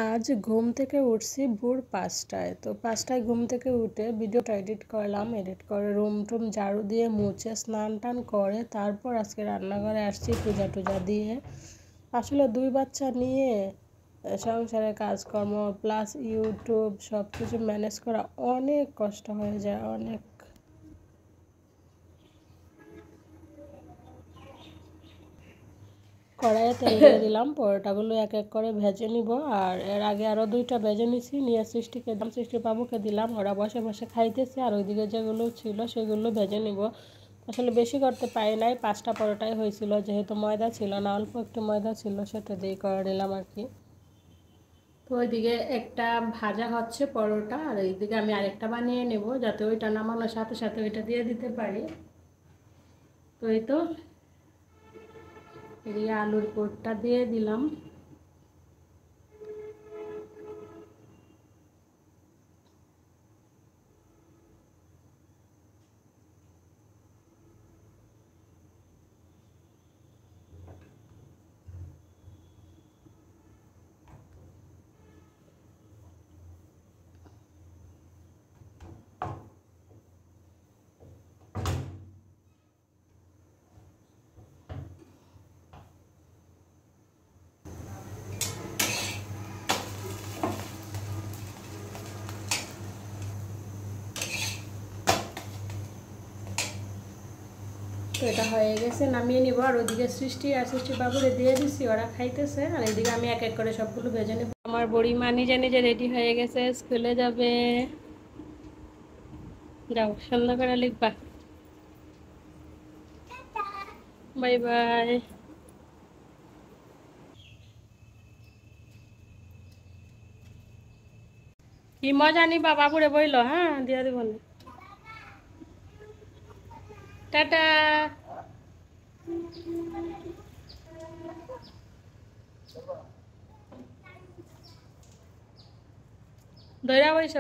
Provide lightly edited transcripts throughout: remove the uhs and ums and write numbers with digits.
আজ ঘুম থেকে উঠছি ভোর 5টায়। তো 5টায় ঘুম থেকে উঠে ভিডিওটা এডিট করলাম, এডিট করে রুম টুম ঝাড়ু দিয়ে মুছে স্নান টান করে তারপর আজকে রান্নাঘরে আসছি পূজা টুজা দিয়ে। আসলে 2 বাচ্চা নিয়ে সংসারের কাজকর্ম প্লাস ইউটিউব সব কিছু ম্যানেজ করা অনেক কষ্ট হয়ে যায়, অনেক। কড়াইয়ে তেল দিয়ে দিলাম, পরোটাগুলো এক এক করে ভেজে নিব। আর এর আগে আরও 2টা ভেজে নিছি, নিয়ে সৃষ্টিকে দিলাম, সৃষ্টি বাবুকে দিলাম, ওরা বসে বসে খাইতেছে। আর ওইদিকে যেগুলো ছিল সেগুলো ভেজে নিব। আসলে বেশি করতে পারি নাই, 5টা পরোটাই হয়েছিল, যেহেতু ময়দা ছিল না, অল্প একটু ময়দা ছিল, সেটা দিয়ে করে নিলাম আর কি। তো ওইদিকে একটা ভাজা হচ্ছে পরোটা, আর এইদিকে আমি আরেকটা বানিয়ে নেব যাতে ওইটা নামানোর সাথে সাথে ওইটা দিয়ে দিতে পারি। তো এই তো এদিকে আলুর পুরটা দিয়ে দিলাম। তো এটা হয়ে গেছে, নামিয়ে নিব। আর ওইদিকে সৃষ্টি আর সৃষ্টি বাবুরে দিয়ে দিচ্ছি, ওরা খাইতেছে। আর এইদিকে আমি এক এক করে সবগুলো ভেজে নেব। আমার বুড়িমা নিজে নিজে রেডি হয়ে গেছে, স্কুলে যাবে। যাও, সুন্দর করে লিখবা। Bye bye. কি মজা নিবা বাবুরে বইলো, হ্যাঁ দিয়ে দিব না। টাটা। দইরা বইস।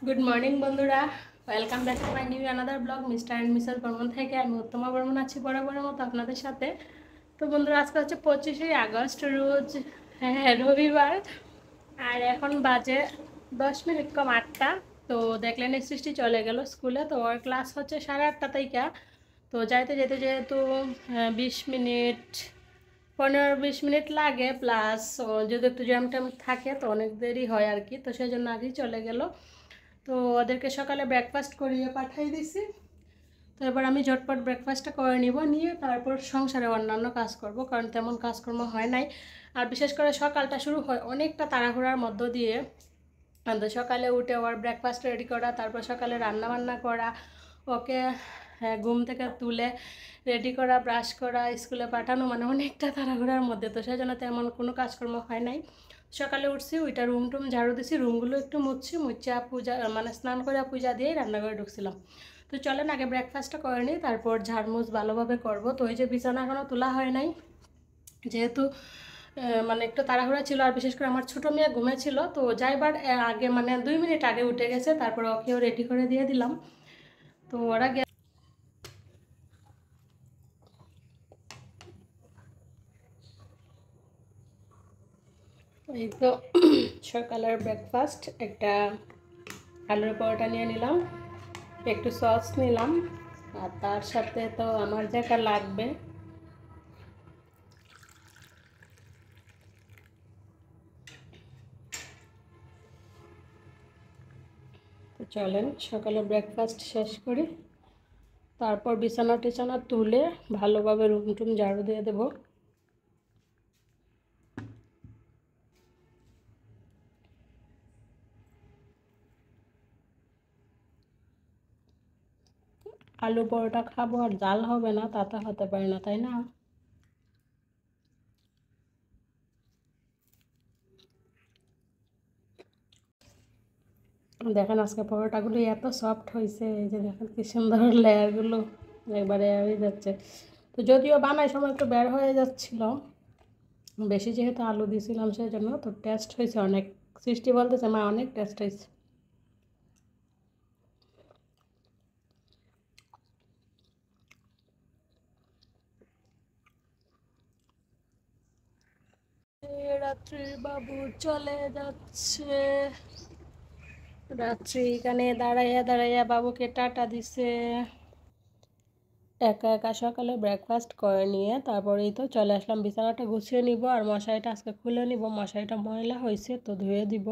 গুড মর্নিং বন্ধুরা, welcome back to my new another blog mister and Mrs Barman থেকে। আমি উত্তমা বর্মন আছি বরাবরের মতো আপনাদের সাথে। তো বন্ধুরা, আজকে হচ্ছে 25শে আগস্ট, রোজ হ্যাঁ রবিবার। আর এখন বাজে 10 মিনিট কম 8টা। তো দেখলেন সৃষ্টি চলে গেল স্কুলে। তো ওর ক্লাস হচ্ছে 8:30 থেকে। তো যাইতে যেতে যেহেতু 20 মিনিট 15-20 মিনিট লাগে, প্লাস যদি একটু জ্যাম ট্যাম থাকে তো অনেক দেরি হয় আর কি। তো সেই জন্য আগেই চলে গেল। তো ওদেরকে সকালে ব্রেকফাস্ট করিয়ে পাঠিয়ে দিছি। তো এবার আমি ঝটপট ব্রেকফাস্টটা করে নিব, নিয়ে তারপর সংসারে অন্যান্য কাজ করব, কারণ তেমন কাজকর্ম হয় নাই। আর বিশেষ করে সকালটা শুরু হয় অনেকটা তাড়াহুড়ার মধ্য দিয়ে। তো সকালে উঠে ওর ব্রেকফাস্ট রেডি করা, তারপর সকালে রান্না বান্না করা, ওকে ঘুম থেকে তুলে রেডি করা, ব্রাশ করা, স্কুলে পাঠানো, মানে অনেকটা তাড়াহুড়ার মধ্যে। তো সেই জন্য তেমন কোনো কাজকর্ম হয় নাই। সকালে উঠছি, ওইটা রুম টুম ঝাড়ু দিছি, রুমগুলো একটু মুছছি, মুছা পূজা মানে স্নান করে পূজা দিয়েই রান্নাঘরে ঢুকছিলাম। তো চলেন আগে ব্রেকফাস্টটা করে নিই, তারপর ঝাড়মুছ ভালোভাবে করব। তো ওই যে বিছানা এখনও তোলা হয় নাই, যেহেতু মানে একটু তাড়াহুড়া ছিল। আর বিশেষ করে আমার ছোটো মেয়ে ঘুমেছিল, তো যাইবার আগে মানে 2 মিনিট আগে উঠে গেছে, তারপর ওকেও রেডি করে দিয়ে দিলাম। তো ওরা এই তো সকালের ব্রেকফাস্ট, একটা আলুর পরোটা নিয়ে নিলাম, একটু সস নিলাম, আর তার সাথে তো আমার যেটা লাগবে তো চলেন সকালে ব্রেকফাস্ট শেষ করি, তারপর বিছানা টিছানা তুলে ভালোভাবে রুম টুম ঝাড়ু দিয়ে দেবো। আলু পরোটা খাবো আর জাল হবে না, তা তো হতে পারে না, তাই না? দেখেন আজকে পরোটাগুলো এত সফট হয়েছে, এই যে দেখেন কি সুন্দর লেয়ারগুলো। একবারে হয়ে যাচ্ছে। তো যদিও বানাই সময় একটু বের হয়ে যাচ্ছিল, বেশি যেহেতু আলু দিয়েছিলাম সেই জন্য। তো টেস্ট হয়েছে অনেক। সৃষ্টি বলতেছে মা অনেক টেস্ট হয়েছে। রাত্রির বাবু চলে যাচ্ছে। রাত্রি এখানে দাঁড়াইয়া দাঁড়াইয়া বাবুকে টাটা দিছে। একা একা সকালে ব্রেকফাস্ট করে নিয়ে তারপরেই তো চলে আসলাম, বিছানাটা গুছিয়ে নিব আর মশারিটা আজকে খুলে নিব। মশারিটা ময়লা হয়েছে তো ধুয়ে দিব।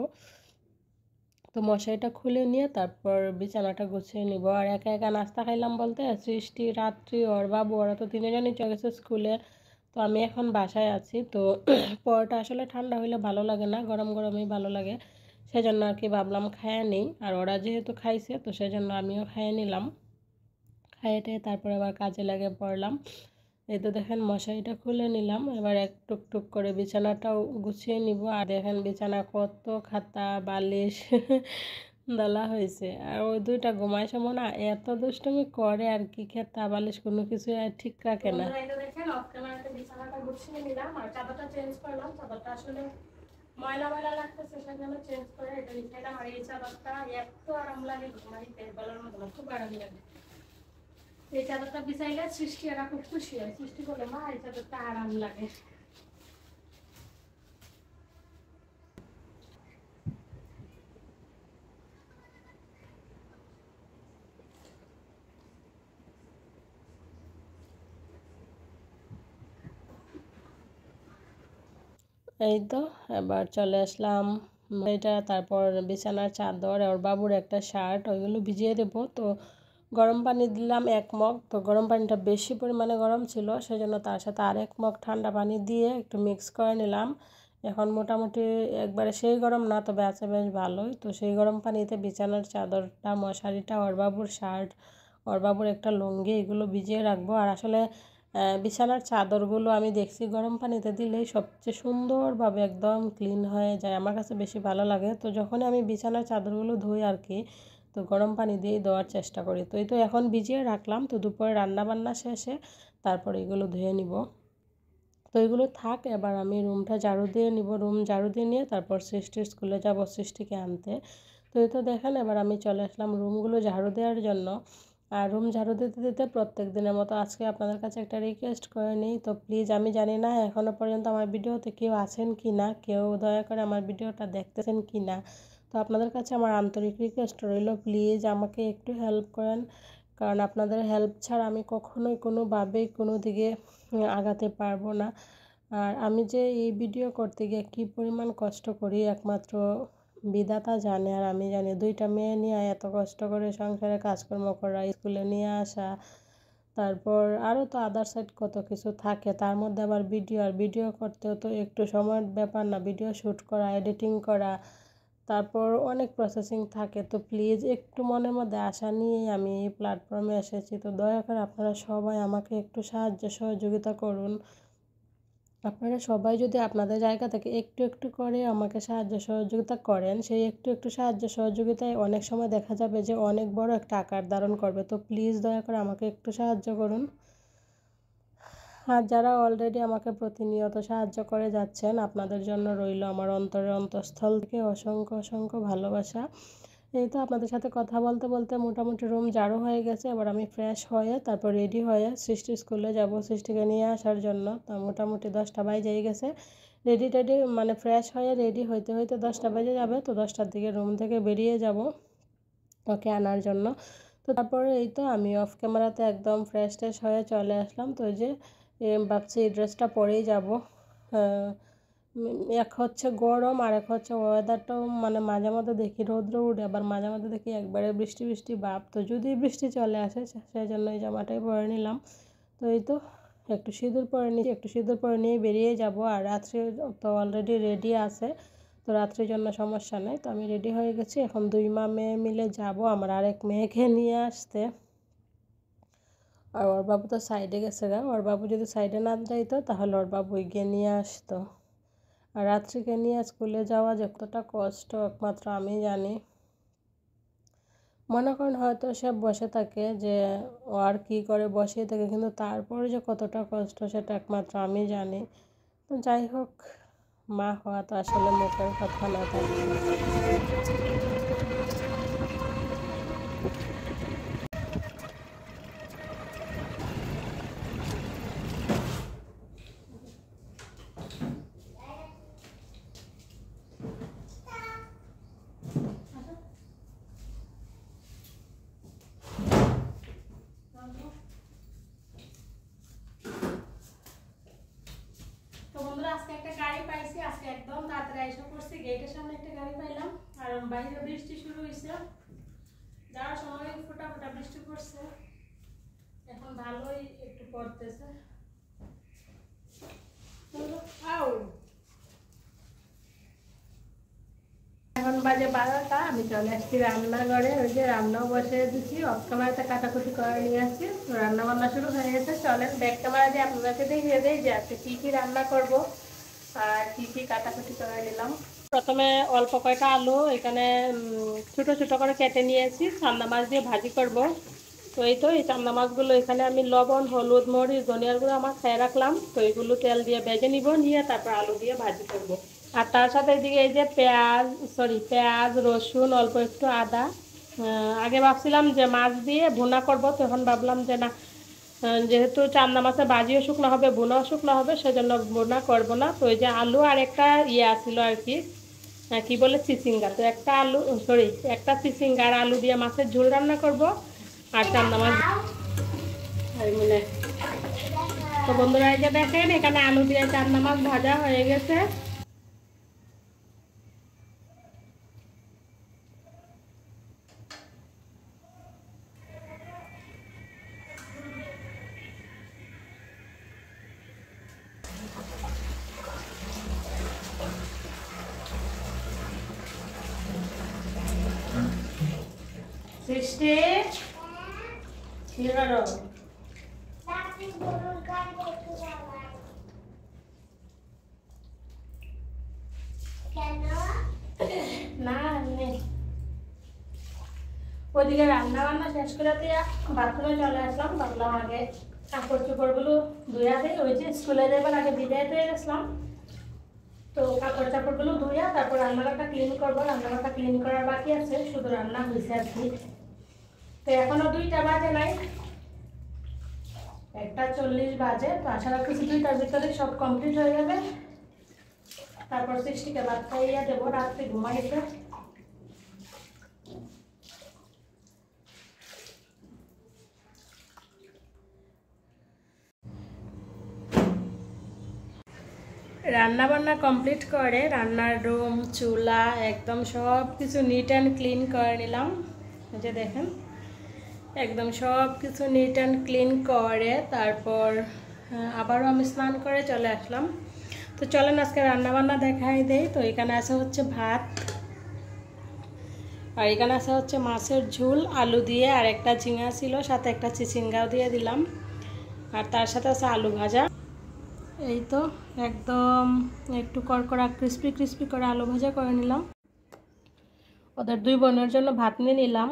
তো মশারিটা খুলে নিয়ে তারপর বিছানাটা গুছিয়ে নিব। আর একা একা নাস্তা খাইলাম বলতে সৃষ্টি, রাত্রি, ওর বাবু, ওরা তো তিনজনই চলে গেছে স্কুলে। তো আমি এখন বাসায় আছি। তো পরোটা আসলে ঠান্ডা হলে ভালো লাগে না, গরম গরমই ভালো লাগে। সেজন্য আর কি ভাবলাম খাইয়ে নিই। আর ওরা যেহেতু খাইছে তো সেজন্য আমিও খাইয়ে নিলাম। খাইয়ে টেয়ে তারপর আবার কাজে লাগে পড়লাম। এই তো দেখেন মশারিটা খুলে নিলাম। এবার এক টুক টুক করে বিছানাটাও গুছিয়ে নিব। আর দেখেন বিছানা কত খাতা বালিশ দলা হয়েছে। আর ওই দুইটা ঘুমায় সময় না এত দুষ্টুমি করে আর কি, খাতা বালিশ কোনো কিছু আর ঠিক রাখে না। দেখেন অফ ক্যামেরাতে বিছানাটা গুছিয়ে নিলাম আর চাদরটা চেঞ্জ করলাম। চাদরটা আসলে ময়লা ময়লা লাগতেছে সেজন্য চেঞ্জ করে এটা নিচ্ছিলাম। আর এই চাদরটা এত আরাম লাগে ঘুমাইতে বলার মতো না, খুব আরাম লাগে। এই চাদরটা বিছাইলে সৃষ্টি এরা খুব খুশি হয়। সৃষ্টি বলে মা এই চাদরটা আরাম লাগে। এই তো এবার চলে আসলাম এটা, তারপর বিছানার চাদর আর বাবুর একটা শার্ট ওইগুলো ভিজিয়ে দেবো। তো গরম পানি দিলাম 1 মগ। তো গরম পানিটা বেশি পরিমাণে গরম ছিল সেজন্য তার সাথে আর 1 মগ ঠান্ডা পানি দিয়ে একটু মিক্স করে নিলাম। এখন মোটামুটি একবারে সেই গরম না, তবে আছে বেশ ভালোই। তো সেই গরম পানিতে বিছানার চাদরটা, মশারিটা, ওর বাবুর শার্ট, ওর বাবুর একটা লুঙ্গি এগুলো ভিজিয়ে রাখবো। আর আসলে বিছানার চাদরগুলো আমি দেখছি গরম পানিতে দিলেই সবচেয়ে সুন্দরভাবে একদম ক্লিন হয়ে যায়, আমার কাছে বেশি ভালো লাগে। তো যখনই আমি বিছানার চাদরগুলো ধুই আর কি, তো গরম পানি দিয়েই দেওয়ার চেষ্টা করি। তো এই তো এখন ভিজিয়ে রাখলাম। তো দুপুরে রান্না বান্না শেষে তারপর এগুলো ধুয়ে নিব। তো এগুলো থাক, এবার আমি রুমটা ঝাড়ু দিয়ে নিব। রুম ঝাড়ু দিয়ে নিয়ে তারপর সৃষ্টির স্কুলে যাব, সৃষ্টিকে আনতে। তো এই তো দেখেন এবার আমি চলে আসলাম রুমগুলো ঝাড়ু দেওয়ার জন্য। আর রুম ঝাড়ু দিতে দিতে প্রত্যেক দিনের মতো আজকে আপনাদের কাছে একটা রিকোয়েস্ট করে নিই। তো প্লিজ, আমি জানি না এখনও পর্যন্ত আমার ভিডিওতে কেউ আছেন কি না, কেউ দয়া করে আমার ভিডিওটা দেখতেছেন কি না। তো আপনাদের কাছে আমার আন্তরিক রিকোয়েস্ট রইল, প্লিজ আমাকে একটু হেল্প করেন। কারণ আপনাদের হেল্প ছাড়া আমি কখনোই কোনোভাবেই কোনো দিকে আগাতে পারবো না। আর আমি যে এই ভিডিও করতে গিয়ে কী পরিমাণ কষ্ট করি একমাত্র বিধাতা জানে আর আমি জানি। 2টা মেয়ে নিয়ে এত কষ্ট করে সংসারে কাজকর্ম করা, স্কুলে নিয়ে আসা, তারপর আরও তো আদার সাইড কত কিছু থাকে, তার মধ্যে আবার ভিডিও। আর ভিডিও করতেও তো একটু সময়ের ব্যাপার না, ভিডিও শ্যুট করা, এডিটিং করা, তারপর অনেক প্রসেসিং থাকে। তো প্লিজ একটু মনের মধ্যে আশা নিয়েই আমি এই প্ল্যাটফর্মে এসেছি। তো দয়া করে আপনারা সবাই আমাকে একটু সাহায্য সহযোগিতা করুন। আপনারা সবাই যদি আপনাদের জায়গা থেকে একটু একটু করে আমাকে সাহায্য সহযোগিতা করেন, সেই একটু একটু সাহায্য সহযোগিতায় অনেক সময় দেখা যাবে যে অনেক বড় একটা আকার ধারণ করবে। তো প্লিজ দয়া করে আমাকে একটু সাহায্য করুন। আর যারা অলরেডি আমাকে প্রতিনিয়ত সাহায্য করে যাচ্ছেন, আপনাদের জন্য রইল আমার অন্তরের অন্তঃস্থল থেকে অসংখ্য অসংখ্য ভালোবাসা। এই তো আপনাদের সাথে কথা বলতে বলতে মোটামুটি রুম ঝাড়ু হয়ে গেছে। এবার আমি ফ্রেশ হয়ে তারপর রেডি হয়ে সৃষ্টি স্কুলে যাব, সৃষ্টিকে নিয়ে আসার জন্য। তো মোটামুটি 10টা বেজেই গেছে। রেডি টেডি মানে ফ্রেশ হয়ে রেডি হইতে হইতে 10টা বেজে যাবে। তো 10টার দিকে রুম থেকে বেরিয়ে যাব ওকে আনার জন্য। তো তারপরে এই তো আমি অফ ক্যামেরাতে একদম ফ্রেশ ট্রেশ হয়ে চলে আসলাম। তো ওই যে ভাবছি এই ড্রেসটা পরেই যাব। এক হচ্ছে গরম আর এক হচ্ছে ওয়েদারটাও, মানে মাঝে মধ্যে দেখি রৌদ্র উঠে, আবার মাঝে মধ্যে দেখি একবারে বৃষ্টি বৃষ্টি ভাব। তো যদি বৃষ্টি চলে আসে সেই জন্য এই জামাটাই পরে নিলাম। তো এই তো একটু সিঁদুর পরে নিয়েছি, একটু সিঁদুর পরে নিয়ে বেরিয়ে যাব। আর রাত্রে তো অলরেডি রেডি আছে, তো রাত্রির জন্য সমস্যা নেই। তো আমি রেডি হয়ে গেছি, এখন 2 মা মেয়ে মিলে যাব আমার আরেক মেয়েকে নিয়ে আসতে। আর ওর বাবু তো সাইডে গেছে গা, ওর বাবু যদি সাইডে না যাইতো তাহলে ওর বাবু গিয়ে নিয়ে আসতো। আর রাত্রিকে নিয়ে স্কুলে যাওয়া যে কতটা কষ্ট একমাত্র আমি জানি। মনে করেন হয়তো সে বসে থাকে যে ও আর কী করে বসে থাকে, কিন্তু তারপরে যে কতটা কষ্ট সেটা একমাত্র আমি জানি। তো যাই হোক, মা হওয়া তো আসলে মুখের কথা না থাকে। তো বন্ধুরা, আজকে একটা গাড়ি পাইছি, আজকে একদম তাড়াতাড়ি এসে পড়ছি, গেটের সামনে একটা গাড়ি পাইলাম। আর বাইরে বৃষ্টি শুরু হয়েছে, যাওয়ার সময় ফোটা ফোটা বৃষ্টি পড়ছে, এখন ভালোই একটু পড়তেছে। এখন বাজে 12টা, আমি চলে আসছি রান্নাঘরে। ওই যে রান্নাও বসে দিচ্ছি, অফ ক্যামেরাতে কাটাকুটি করে নিয়ে আসছি। তো রান্না বান্না শুরু হয়ে গেছে। চলেন ব্যাক ক্যামেরা দিয়ে আপনাদেরকে দেখিয়ে দেই যে আজকে কী কী রান্না করব আর কী কী কাটাকুটি করে নিলাম। প্রথমে অল্প কয়টা আলু এখানে ছোটো ছোটো করে কেটে নিয়েছি, চান্দা মাছ দিয়ে ভাজি করব। তো এই চান্দা মাছগুলো এখানে আমি লবণ, হলুদ, মরিচ, ধনিয়ার গুঁড়ো আমার খেয়ে রাখলাম। তো এইগুলো তেল দিয়ে ভেজে নিব, নিয়ে তারপর আলু দিয়ে ভাজি করব। আর তার সাথে এদিকে এই যে পেঁয়াজ, রসুন, অল্প একটু আদা। আগে ভাবছিলাম যে মাছ দিয়ে ভুনা করব, তখন ভাবলাম যে না, যেহেতু চান্দা মাছে ভাজিও শুকনো হবে, ভুনাও শুকনো হবে, সেজন্য ভুনা করব না। তো এই যে আলু আর একটা আসছিল আর কি, কি বলে চিচিঙ্গা। তো একটা চিচিঙ্গা আর আলু দিয়ে মাছের ঝোল রান্না করব আর চান্দা মাছ। তো বন্ধুরা, এই যে দেখেন এখানে আলু দিয়ে চান্দা মাছ ভাজা হয়ে গেছে। সৃষ্টি কি করো? না ওইদিকে রান্না বান্না শেষ করে দিয়ে বাথরুমে চলে আসলাম। ভাবলাম আগে কাপড় চোপড়গুলো ধুয়া দিই, ওই যে স্কুলে যাবার আগে বিদায় দিয়ে গেছিলাম। তো কাপড় চাপড়গুলো ধুইয়া তারপর রান্নাঘরটা ক্লিন করবো। রান্নাঘরটা ক্লিন করার বাকি আছে, শুধু রান্না হয়েছে আর কি। তো এখনো 2টা বাজে নাই, 1:40 বাজে। তো আশা রাখছি 2টার ভিতরে সব কমপ্লিট হয়ে যাবে। তারপর সৃষ্টিকে ভাত খাইয়ে দেবো, রাত্রে ঘুমাইতে। রান্না বান্না কমপ্লিট করে রান্নার রুম, চুলা একদম সব কিছু নিট অ্যান্ড ক্লিন করে নিলাম। এই যে দেখেন, একদম সব কিছু নিট অ্যান্ড ক্লিন করে তারপর আবারও আমি স্নান করে চলে আসলাম। তো চলেন আজকে রান্না বান্না দেখাই দেই। তো এখানে আছে হচ্ছে ভাত, আর এখানে আছে হচ্ছে মাছের ঝোল আলু দিয়ে, আর একটা ঝিঙা ছিল, সাথে একটা চিচিঙ্গাও দিয়ে দিলাম, আর তার সাথে আছে আলু ভাজা। এই তো একদম একটু কড়কড়া ক্রিস্পি ক্রিস্পি করে আলু ভাজা করে নিলাম। ওদের 2 বোনের জন্য ভাত নিয়ে নিলাম,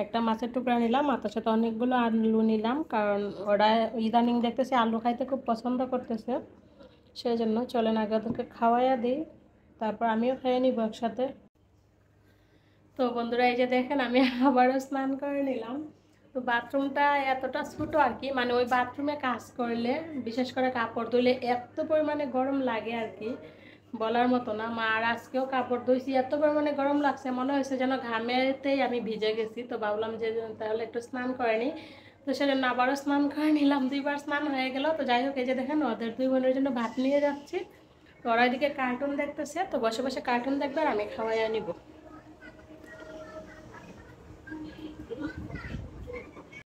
একটা মাছের টুকরা নিলাম, আর তার সাথে অনেকগুলো আলু নিলাম, কারণ ওরা ইদানিং দেখতেছে আলু খাইতে খুব পছন্দ করতেছে। সেই জন্য চলেন আগে ওদেরকে খাওয়াইয়া দিই, তারপর আমিও খেয়ে নিব একসাথে। তো বন্ধুরা, এই যে দেখেন আমি আবারও স্নান করে নিলাম। তো বাথরুমটা এতটা ছোটো আর কি, মানে ওই বাথরুমে কাজ করলে বিশেষ করে কাপড় ধুলে এত পরিমাণে গরম লাগে আর কি, বলার মতো না। আর আজকেও কাপড় ধুইছি, এত পরিমাণে গরম লাগছে, মনে হয়েছে যেন ঘামেতেই আমি ভিজে গেছি। তো ভাবলাম যে তাহলে একটু স্নান করে নিই। তো সেজন্য আবারও স্নান করে নিলাম, 2বার স্নান হয়ে গেল। তো যাই হোক, এই যে দেখেন ওদের 2 বোনের জন্য ভাত নিয়ে যাচ্ছি। তো ওরা এদিকে কার্টুন দেখতেছে, তো বসে বসে কার্টুন দেখবে আর আমি খাওয়াইয়া নিব।